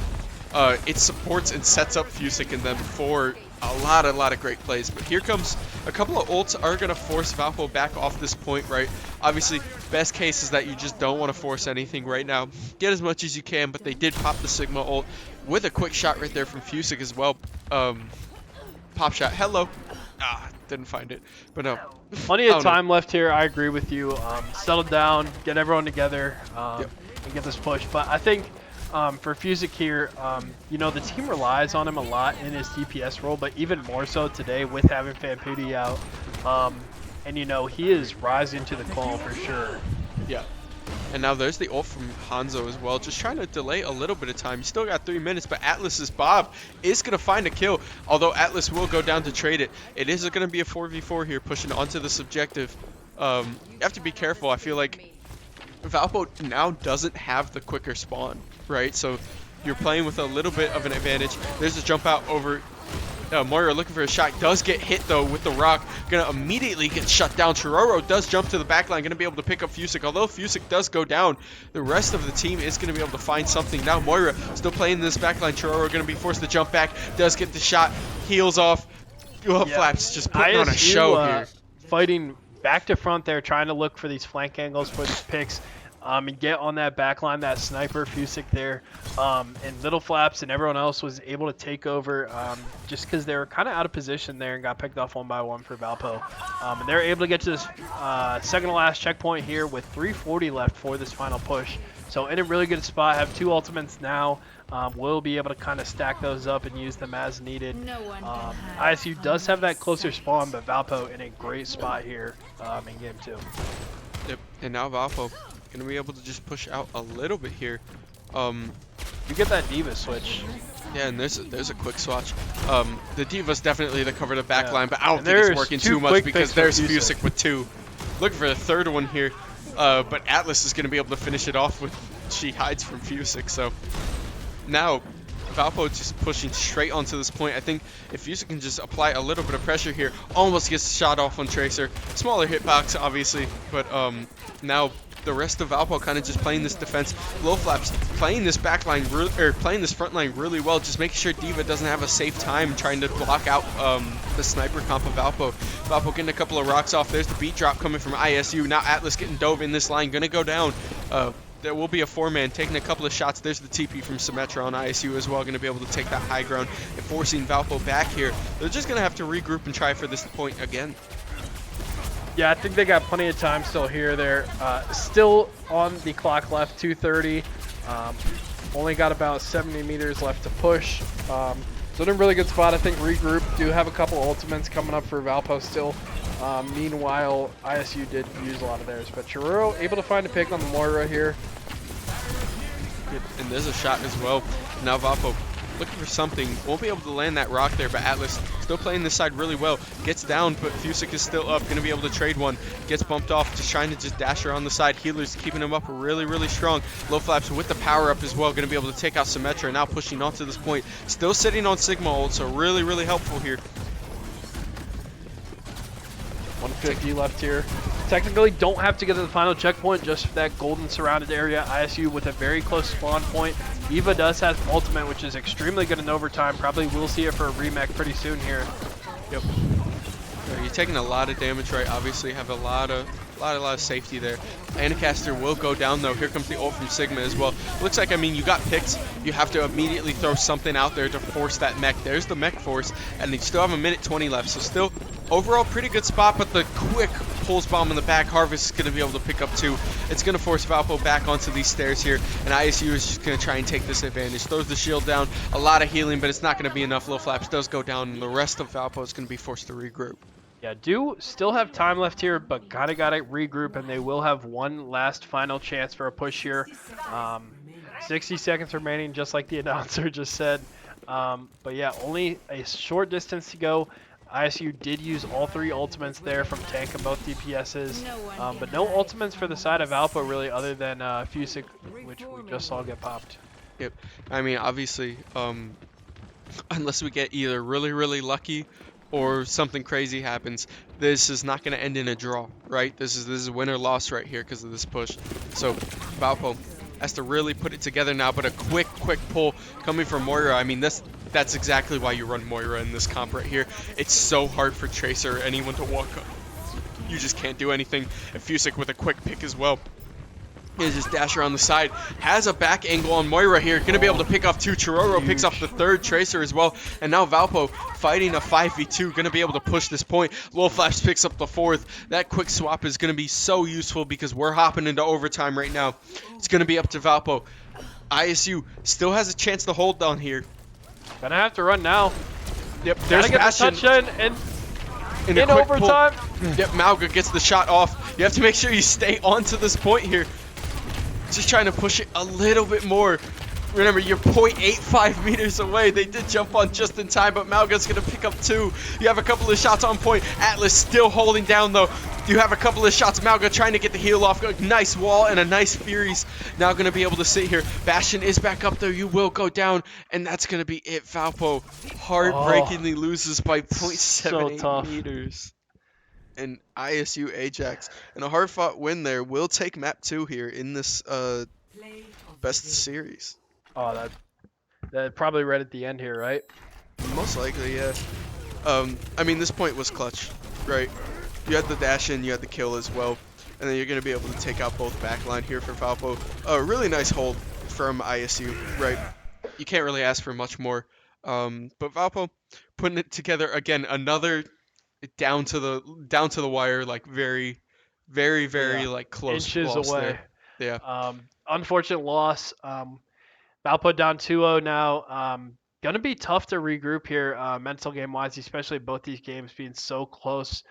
it supports and sets up Fusick and them for a lot of great plays. But here comes a couple of ults are going to force Valpo back off this point, right? Obviously, best case is that you just don't want to force anything right now. Get as much as you can, but they did pop the Sigma ult with a quick shot right there from Fusick as well. Pop shot. Hello. Didn't find it. But no.
Plenty of time left here. I agree with you. Settle down, get everyone together, and get this push. But I think for Fusick here, the team relies on him a lot in his DPS role, but even more so today with having Fampudi out. And he is rising to the call for sure.
Yeah. And now there's the ult from Hanzo as well, just trying to delay a little bit of time. You still got 3 minutes, but Atlas's Bob is going to find a kill, although Atlas will go down to trade it. It is going to be a 4v4 here, pushing onto this objective. You have to be careful. I feel like Valpo now doesn't have the quicker spawn, right? So you're playing with a little bit of an advantage. There's a jump out over Moira looking for a shot. Does get hit though with the rock. Gonna immediately get shut down. Chiroro does jump to the back line. Gonna be able to pick up Fusick. Although Fusick does go down, the rest of the team is gonna be able to find something. Now Moira still playing this back line. Chiroro gonna be forced to jump back. Does get the shot. Heals off. Flaps just putting on a show here.
Fighting back to front there, trying to look for these flank angles for these picks. And get on that back line, that sniper Fusick there, and Little Flaps and everyone else was able to take over just because they were kind of out of position there and got picked off one by one for Valpo. And they're able to get to this second to last checkpoint here with 3:40 left for this final push. So in a really good spot, have 2 ultimates now. We'll be able to kind of stack those up and use them as needed. ISU does have that closer spawn, but Valpo in a great spot here in game 2.
Yep, and now Valpo gonna be able to just push out a little bit here.
You get that D.Va switch.
Yeah, and there's a quick swatch. The D.Va's definitely the cover the back line, but I don't
And
think it's
there's
working
2
too much
quick
because
picks for
there's
Fusick.
Fusick with 2. Looking for the third one here, but Atlas is gonna be able to finish it off with she hides from Fusick. So now Valpo just pushing straight onto this point. I think if Fusick can just apply a little bit of pressure here, almost gets shot off on Tracer. Smaller hitbox, obviously, but now the rest of Valpo kind of just playing this defense. Low Flaps playing this back line, or playing this front line really well, just making sure D.Va doesn't have a safe time trying to block out the sniper comp of Valpo. Valpo getting a couple of rocks off. There's the beat drop coming from ISU. Now Atlas getting dove in this line, gonna go down. There will be a 4-man taking a couple of shots. There's the TP from Symmetra on ISU as well, going to be able to take that high ground and forcing Valpo back here. They're just going to have to regroup and try for this point again.
Yeah, I think they got plenty of time still here. They're still on the clock left, 2:30. Only got about 70 meters left to push. So in a really good spot. I think regroup. Do have a couple ultimates coming up for Valpo still. Meanwhile, ISU did use a lot of theirs. But Chiruro able to find a pick on the Moira here.
And there's a shot as well. Now Valpo looking for something. Won't be able to land that rock there, but Atlas still playing this side really well. Gets down, but Fusick is still up. Going to be able to trade one. Gets bumped off, just trying to just dash around the side. Healers keeping him up really, really strong. Low Flaps with the power up as well. Going to be able to take out Symmetra. Now pushing on to this point. Still sitting on Sigma ult, so really, really helpful here.
150 left here. Technically don't have to get to the final checkpoint, just for that golden surrounded area. ISU with a very close spawn point. D.Va does have ultimate, which is extremely good in overtime. Probably will see it for a remake pretty soon here.
Yep. You're taking a lot of damage, right? Obviously have a lot of safety there. Anacaster will go down though. Here comes the ult from Sigma as well. Looks like, I mean, you got picks. You have to immediately throw something out there to force that mech. There's the mech force, and you still have a minute 20 left. So still overall pretty good spot, but the quick pulse bomb in the back, Harvest is going to be able to pick up 2. It's going to force Valpo back onto these stairs here, and ISU is just going to try and take this advantage. Throws the shield down, a lot of healing, but it's not going to be enough. Low Flaps does go down, and the rest of Valpo is going to be forced to regroup.
Yeah, do still have time left here, but kind of got to regroup, and they will have one last final chance for a push here. 60 seconds remaining, just like the announcer just said. But yeah, only a short distance to go. ISU did use all 3 ultimates there from tank and both DPSs, but no ultimates for the side of Alpha really, other than Fusick, which we just saw get popped.
Yep. I mean, obviously, unless we get either really, really lucky or something crazy happens, this is not going to end in a draw, right? This is win or loss right here because of this push. So Valpo has to really put it together now, but a quick pull coming from Moira. I mean, that's exactly why you run Moira in this comp right here. It's so hard for Tracer or anyone to walk up. You just can't do anything. And Fusick with a quick pick as well. Is just dash around the side. Has a back angle on Moira here. Gonna be able to pick off 2. Chiroro picks off the 3rd Tracer as well. And now Valpo fighting a 5v2. Gonna be able to push this point. Low Flash picks up the 4th. That quick swap is gonna be so useful because we're hopping into overtime right now. It's gonna be up to Valpo. ISU still has a chance to hold down here.
Gonna have to run now.
Yep, there's
Bastion. The touch in in overtime.
Yep, Malga gets the shot off. You have to make sure you stay onto this point here. just trying to push it a little bit more. Remember, you're 0.85 meters away. They did jump on just in time, but Malga's going to pick up 2. You have a couple of shots on point. Atlas still holding down, though. You have a couple of shots. Malga trying to get the heal off. Nice wall and a nice Furies. Now going to be able to sit here. Bastion is back up, though. You will go down, and that's going to be it. Valpo
Oh,
heartbreakingly loses by
so
0.78
tough.
meters. And ISU Ajax. And a hard-fought win there will take map 2 here in this best series.
Oh, that probably right at the end here, right?
Most likely, yeah. I mean, this point was clutch, right? You had the dash in, you had the kill as well, and then you're going to be able to take out both backline here for Valpo. A really nice hold from ISU, right? You can't really ask for much more. But Valpo putting it together again, another down to the wire, like very
Yeah,
like close
inches
loss
away.
there. Yeah.
Unfortunate loss. Valpo down 2-0 now. Gonna be tough to regroup here, mental game wise, especially both these games being so close.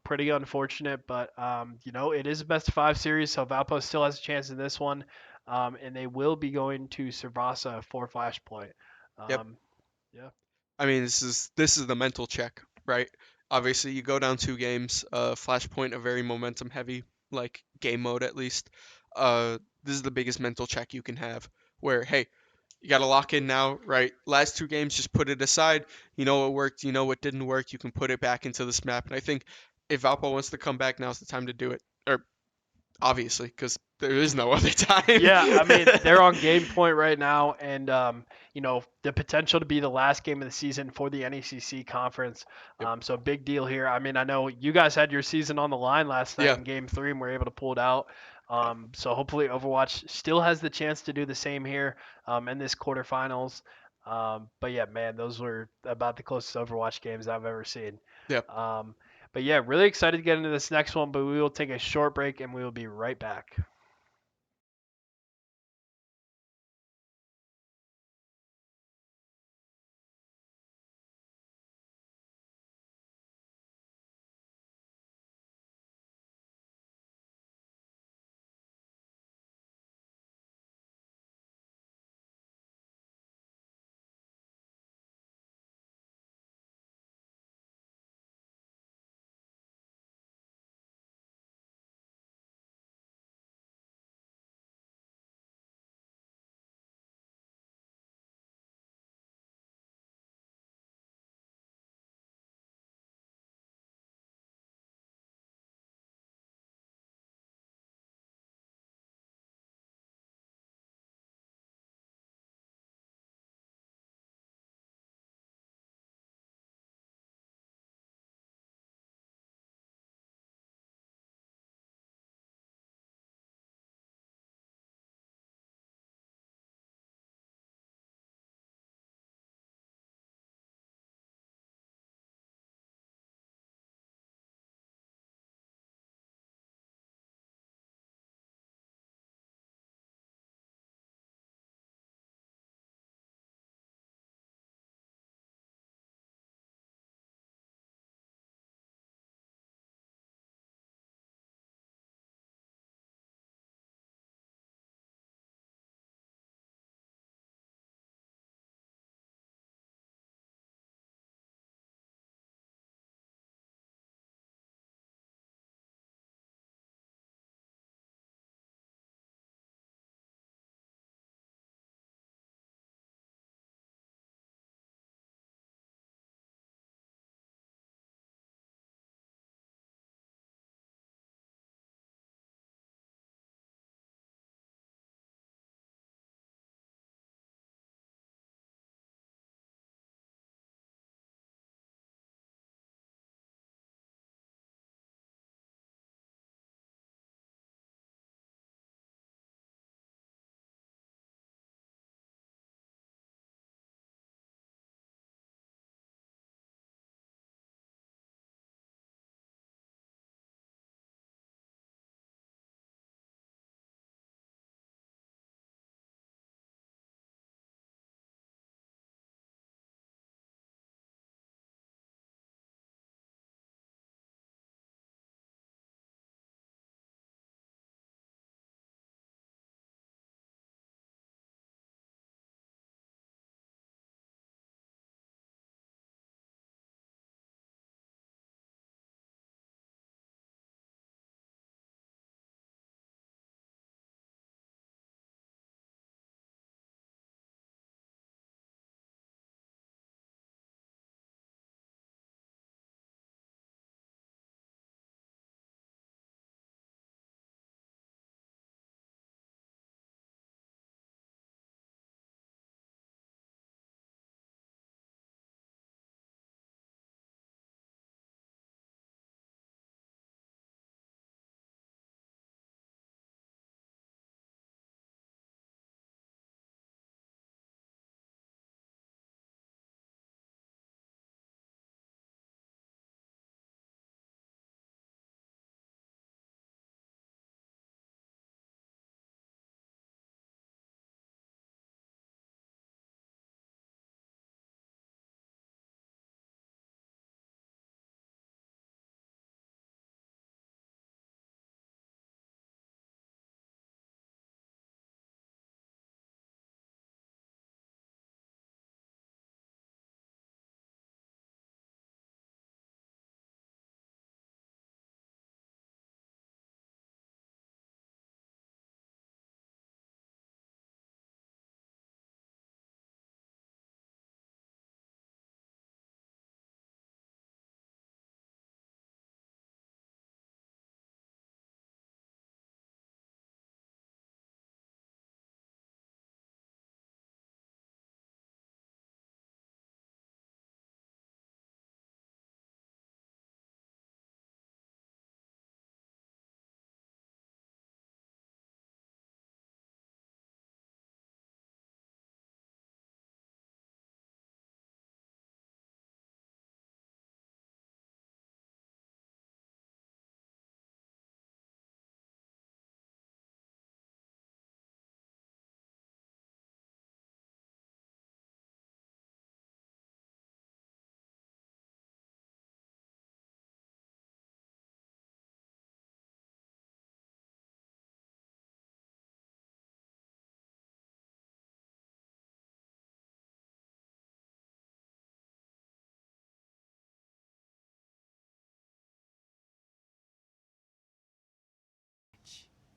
Pretty unfortunate, but it is a best of 5 series, so Valpo still has a chance in this one, and they will be going to Servasa for Flashpoint.
Yep.
Um, yeah,
I mean, this is the mental check, right? Obviously, you go down 2 games. Flashpoint, a very momentum heavy like game mode at least. This is the biggest mental check you can have. Where hey, you got to lock in now, right? Last 2 games, just put it aside. You know what worked, you know what didn't work. You can put it back into this map. And I think if Valpo wants to come back, now's the time to do it. Or obviously, because there is no other time.
yeah. I mean, they're on game point right now, and the potential to be the last game of the season for the NECC conference.
Yep.
So big deal here. I mean, I know you guys had your season on the line last night
Yeah.
in Game 3 and were able to pull it out. So hopefully Overwatch still has the chance to do the same here in this quarterfinals. But yeah, man, those were about the closest Overwatch games I've ever seen.
Yeah.
Um, but yeah, really excited to get into this next one. But we will take a short break and we will be right back.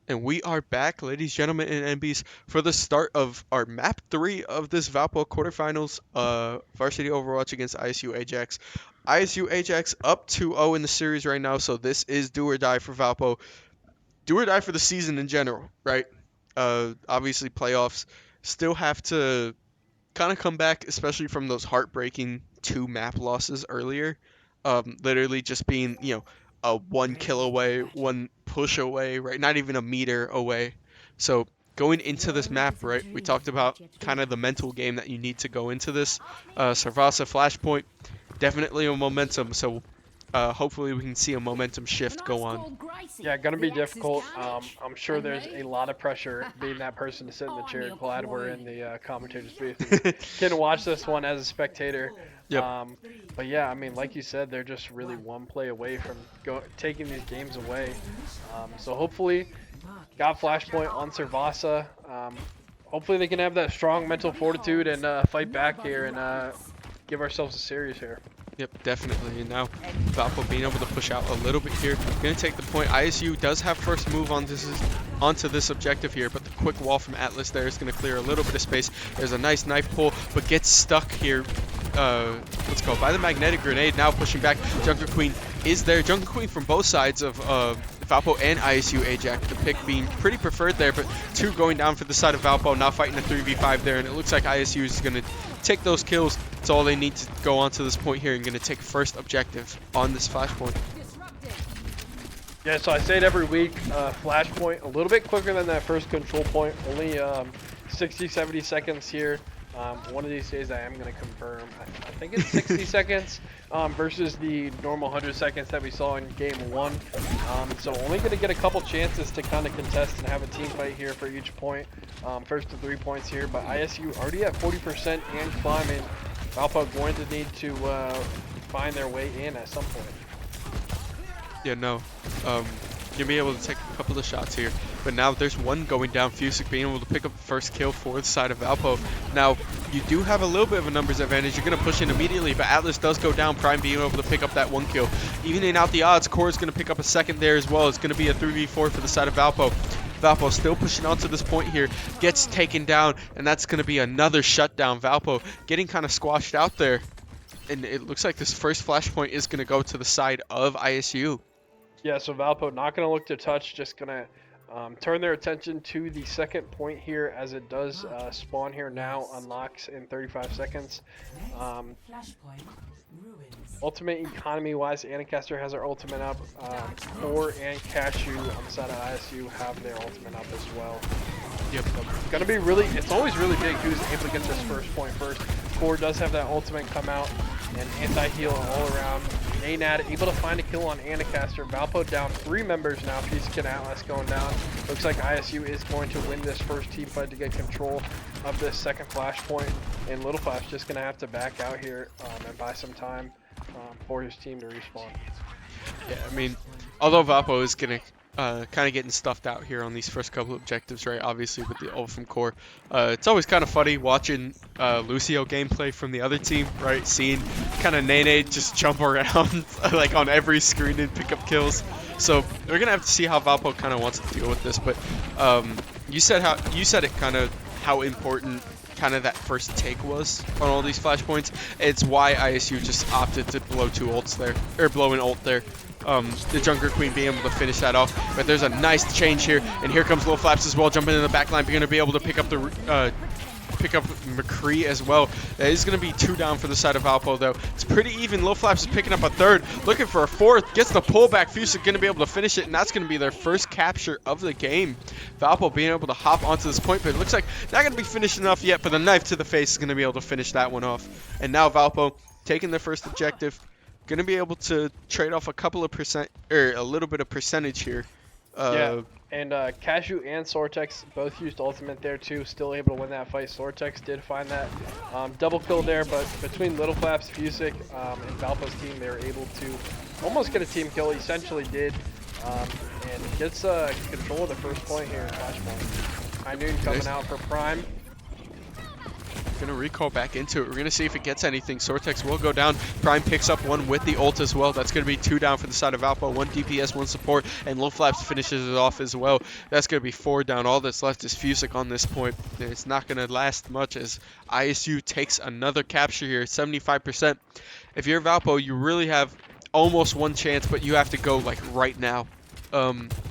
And we are back, ladies, gentlemen, and NBs, for the start of our map 3 of this Valpo quarterfinals, varsity Overwatch against ISU Ajax. ISU Ajax up 2-0 in the series right now, so this is do or die for Valpo. Do or die for the season in general, right? Obviously, playoffs still have to kind of come back, especially from those heartbreaking 2 map losses earlier. Literally just being, a 1 kill away, 1 push away, right? Not even a meter away. So going into this map, right? We talked about kind of the mental game that you need to go into this. Sarvasa Flashpoint, definitely a momentum. So hopefully we can see a momentum shift go on.
Yeah, gonna be difficult. I'm sure there's a lot of pressure being that person to sit in the chair. Glad we're in the commentator's booth and can watch this one as a spectator.
Yep.
Um, but yeah, I mean, like you said, they're just really one play away from taking these games away. So hopefully, got Flashpoint on Servasa. Hopefully they can have that strong mental fortitude and fight back here and give ourselves a series here.
Yep, definitely. And now Valpo being able to push out a little bit here. Going to take the point. ISU does have first move on onto this objective here, but the quick wall from Atlas there is going to clear a little bit of space. There's a nice knife pull, but gets stuck here. Let's go by the magnetic grenade. Now pushing back. Junker Queen is there. Junker Queen from both sides of Valpo and ISU Ajax. The pick being pretty preferred there, but 2 going down for the side of Valpo. Now fighting a 3v5 there, and it looks like ISU is going to take those kills. That's all they need to go on to this point here and going to take first objective on this flashpoint.
Yeah, so I say it every week, Flashpoint a little bit quicker than that first control point, only 60, 70 seconds here. One of these days I am going to confirm. I think it's 60 seconds versus the normal 100 seconds that we saw in game 1. So only going to get a couple chances to kind of contest and have a team fight here for each point. First to 3 points here, but ISU already at 40% and climbing. Valpo going to need to find their way in at some point.
Yeah, no. Gonna be able to take a couple of shots here. But now there's one going down. Fusic being able to pick up the first kill for the side of Valpo. Now, you do have a little bit of a numbers advantage. You're going to push in immediately, but Atlas does go down. Prime being able to pick up that 1 kill. Evening out the odds, Core is going to pick up a second there as well. It's going to be a 3v4 for the side of Valpo. Valpo still pushing on to this point here. Gets taken down, and that's going to be another shutdown. Valpo getting kind of squashed out there. And it looks like this first flashpoint is going to go to the side of ISU.
Yeah, so Valpo not going to look to touch, just going to turn their attention to the second point here as it does spawn here now, unlocks in 35 seconds. Ultimate economy-wise, Anacaster has her ultimate up. Core and Cashew on the side of ISU have their ultimate up as well.
Yep.
So it's going to be really, it's always really big who's able to get this first point first. Core does have that ultimate come out and anti-heal all around. Anad able to find a kill on Anacaster. Valpo down 3 members now. Fusic and Atlas going down. Looks like ISU is going to win this first team fight to get control of this second flashpoint. And Little Flash just going to have to back out here and buy some time for his team to respawn.
Yeah, I mean, although Valpo is going to kind of getting stuffed out here on these first couple objectives, right? Obviously with the ult from Core. It's always kind of funny watching Lucio gameplay from the other team, right? Seeing kind of Nene just jump around like on every screen and pick up kills. So we're gonna have to see how Valpo kind of wants to deal with this. But you said it kind of how important kind of that first take was on all these flashpoints. It's why ISU just opted to blow 2 ults there, or blow an ult there. The Junker Queen being able to finish that off. But there's a nice change here, and here comes Lil Flaps as well, jumping in the back line. We're going to be able to pick up McCree as well. That is going to be 2 down for the side of Valpo, though. It's pretty even. Lil Flaps is picking up a 3rd, looking for a 4th, gets the pullback. Fusic going to be able to finish it, and that's going to be their first capture of the game. Valpo being able to hop onto this point, but it looks like not going to be finished enough yet, but the knife to the face is going to be able to finish that one off. And now Valpo taking their first objective. Going to be able to trade off a couple of percent, or a little bit of percentage here.
Yeah, and Cashew and Sortex both used ultimate there too, still able to win that fight. Sortex did find that double kill there, but between Little Flaps, Fusic, and Valpo's team, they were able to almost get a team kill, essentially did, and gets control of the first point here in Flashpoint. High Noon coming out for Prime.
Gonna recall back into it. We're gonna see if it gets anything. Sortex will go down. Prime picks up one with the ult as well. That's gonna be 2 down for the side of Valpo. 1 DPS, 1 support, and Low Flaps finishes it off as well. That's gonna be 4 down. All that's left is Fusic on this point. And it's not gonna last much as ISU takes another capture here, 75%. If you're Valpo, you really have almost one chance, but you have to go like right now.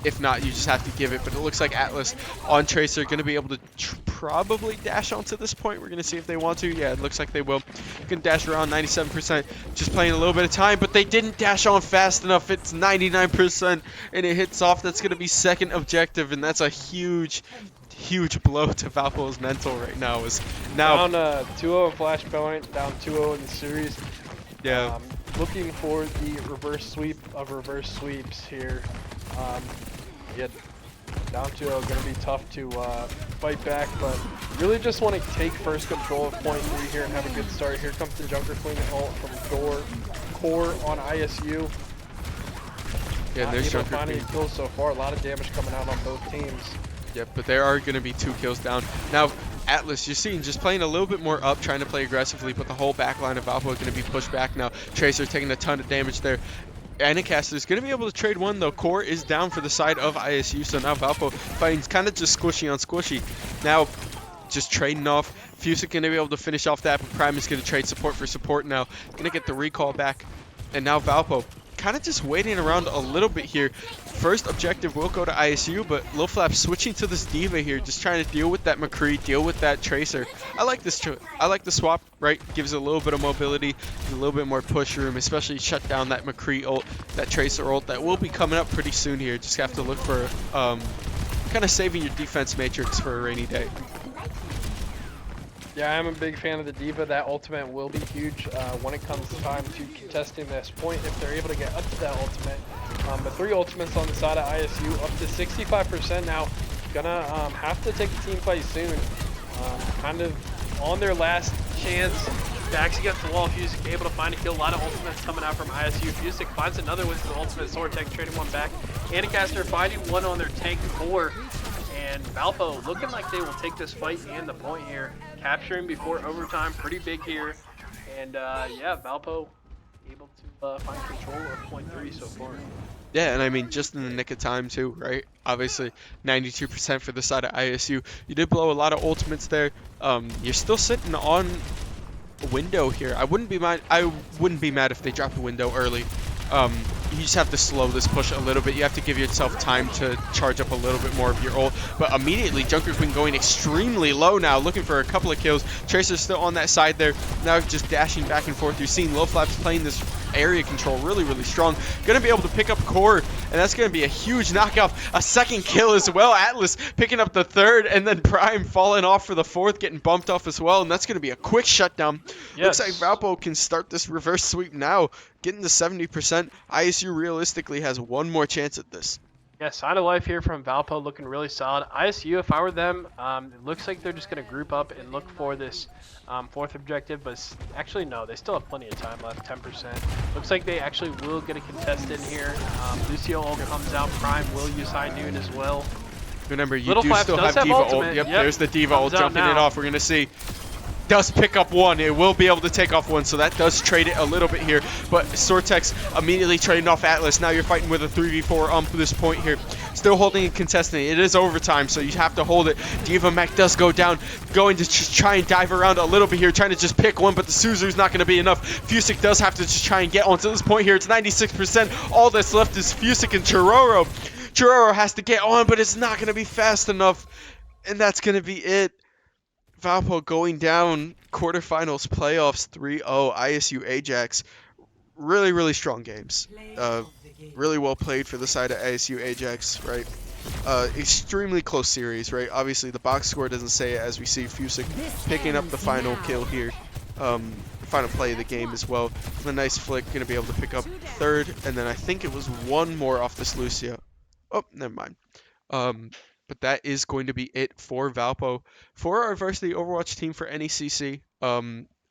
If not, you just have to give it. But it looks like Atlas on Tracer going to be able to probably dash onto this point. We're going to see if they want to. Yeah, it looks like they will. Can dash around 97%. Just playing a little bit of time, but they didn't dash on fast enough. It's 99%, and it hits off. That's going to be second objective, and that's a huge blow to Valpo's mental right now. Is now
down 2-0 Flashpoint, down 2-0 in the series.
Yeah.
Looking for the reverse sweep of reverse sweeps here. Yeah, down 2-0, going to be tough to fight back, but really just want to take first control of point 3 here and have a good start. Here comes the Junker Queen ult from Core on ISU.
Yeah, there's Junker
Queen.
Queen.
Kills so far, a lot of damage coming out on both teams.
Yep, but there are going to be 2 kills down. Now, Atlas, you're seeing just playing a little bit more up, trying to play aggressively, but the whole back line of Valpo is going to be pushed back now. Tracer taking a ton of damage there. NECC is going to be able to trade one, though. Core is down for the side of ISU, so now Valpo fighting kind of just squishy on squishy. Now, just trading off. Fusic going to be able to finish off that, but Prime is going to trade support for support now. Going to get the recall back. And now Valpo kind of just waiting around a little bit here. First objective will go to ISU, but Low Flap switching to this D.Va here, just trying to deal with that McCree, deal with that Tracer. I like this. I like the swap, right? Gives a little bit of mobility, a little bit more push room, especially shut down that McCree ult, that Tracer ult that will be coming up pretty soon here. Just have to look for kind of saving your defense matrix for a rainy day.
Yeah, I'm a big fan of the D.Va. That ultimate will be huge when it comes time to contesting this point if they're able to get up to that ultimate. But 3 ultimates on the side of ISU, up to 65% now. Gonna have to take a team fight soon. Kind of on their last chance. Backs against the wall. Fusic able to find a kill. A lot of ultimates coming out from ISU. Fusic finds another with the ultimate. Sortek trading one back. Anacaster finding one on their tank 4. And Valpo looking like they will take this fight and the point here. Capturing before overtime, pretty big here. And yeah, Valpo able to find control of point 3 so far.
Yeah, and I mean, just in the nick of time too, right? Obviously, 92% for the side of ISU. You did blow a lot of ultimates there. You're still sitting on a window here. I wouldn't be mad if they dropped a window early. You just have to slow this push a little bit. You have to give yourself time to charge up a little bit more of your ult. But immediately, Junker Queen going extremely low now, looking for a couple of kills. Tracer's still on that side there. Now just dashing back and forth. You're seeing Low Flaps playing this area control really strong. Gonna be able to pick up Core, and that's gonna be a huge knockout. A second kill as well. Atlas picking up the 3rd, and then Prime falling off for the 4th, getting bumped off as well, and that's gonna be a quick shutdown.
Yes.
Looks like Valpo can start this reverse sweep now, getting to 70%. ISU realistically has one more chance at this.
Yeah, sign of life here from Valpo, looking really solid. ISU, if I were them, it looks like they're just going to group up and look for this 4th objective, but actually no, they still have plenty of time left, 10%. Looks like they actually will get a contest in here. Lucio ult comes out, Prime will use High Noon as well.
Remember, you
Little
do
Flaps
still
does
have D.Va ult.
ultimate.
Yep,
Yep.
there's the D.Va ult
Comes out
jumping it
now.
off. We're going to see. Does pick up one. It will be able to take off one, so that does trade it a little bit here. But Sortex immediately trading off Atlas. Now you're fighting with a 3v4 on this point here. Still holding and contesting it. It is overtime, so you have to hold it. D.Va Mech does go down, going to just try and dive around a little bit here, trying to just pick one, but the Suzu's not going to be enough. Fusic does have to just try and get onto this point here. It's 96%. All that's left is Fusic and Chiroro. Chiroro has to get on, but it's not going to be fast enough, and that's going to be it. Valpo going down, quarterfinals, playoffs, 3-0, ISU Ajax. Really strong games. Really well played for the side of ISU Ajax, right? Extremely close series, right? Obviously, the box score doesn't say it, as we see Fusic picking up the final kill here. Final play of the game as well. A nice flick, going to be able to pick up 3rd, and then I think it was one more off this Lucio. Oh, never mind. But that is going to be it for Valpo. For our varsity Overwatch team for NECC,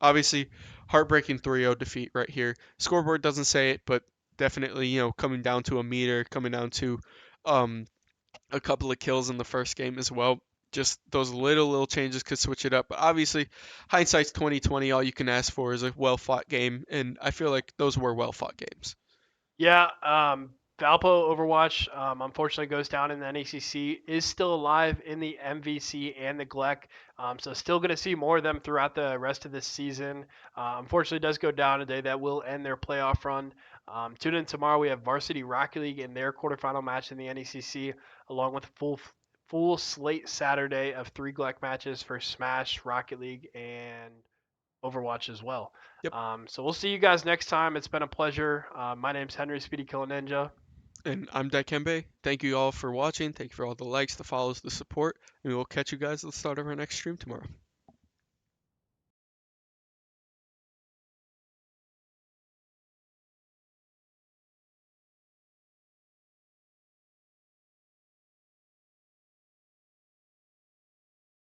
obviously, heartbreaking 3-0 defeat right here. Scoreboard doesn't say it, but definitely, you know, coming down to a meter, coming down to a couple of kills in the first game as well. just those little changes could switch it up. But obviously, hindsight's 2020. All you can ask for is a well fought game, and I feel like those were well fought games.
Yeah, Valpo Overwatch unfortunately goes down in the NECC, is still alive in the MVC and the GLEC, so still going to see more of them throughout the rest of this season. Unfortunately, does go down today. That will end their playoff run. Tune in tomorrow. We have Varsity Rocket League in their quarterfinal match in the NECC, along with full slate Saturday of three GLEC matches for Smash, Rocket League, and Overwatch as well.
Yep.
So we'll see you guys next time. It's been a pleasure. My name's Henry Speedy Killer Ninja.
And I'm Dikembe. Thank you all for watching. Thank you for all the likes, the follows, the support, and we will catch you guys at the start of our next stream tomorrow.